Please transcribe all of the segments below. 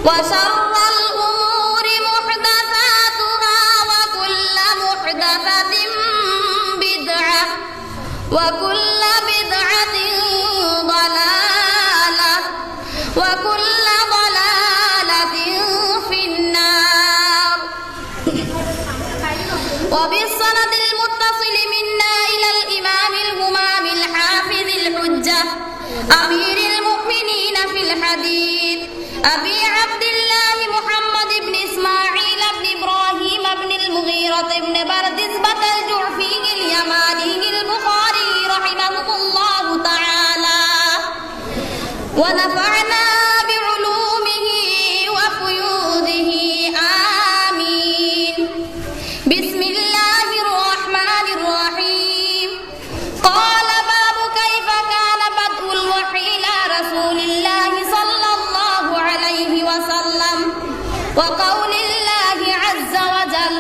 وشر الأمور محدثاتها وكل محدثة بدعة وكل بدعة ضلالة وكل ضلالة في النار. وبالسند المتصل منا إلى الإمام الهمام الحافظ الحجة أمير المؤمنين في الحديث أبي عبد الله محمد بن إسماعيل بن إبراهيم بن المغيرة بن بردزبة الجعفي اليماني البخاري رحمه الله تعالى ونفعنا بعلومه وفيوضه آمين. بسم الله الرحمن الرحيم. قال باب كيف كان بدء الوحي إلى رسول الله صلى الله عليه وسلم وقول الله عز وجل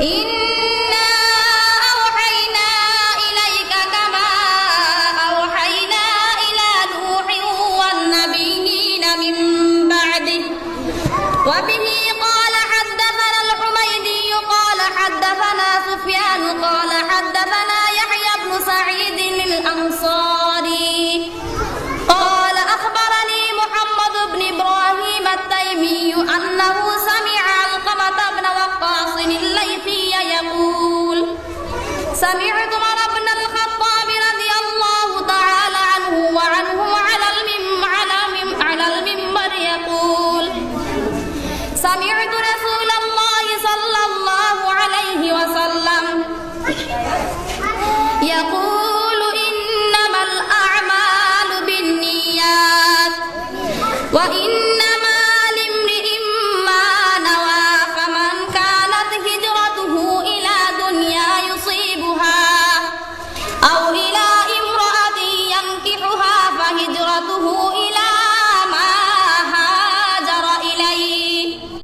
إنا أوحينا إليك كما أوحينا إلى نوح والنبيين من بعده. وبه قال حدثنا الحميدي قال حدثنا سفيان قال حدثنا يحيى بن سعيد الأنصاري قال أخبرني محمد بن إبراهيم التيمي أنه سمع علقمة بن وقاص الليثي يقول سمعت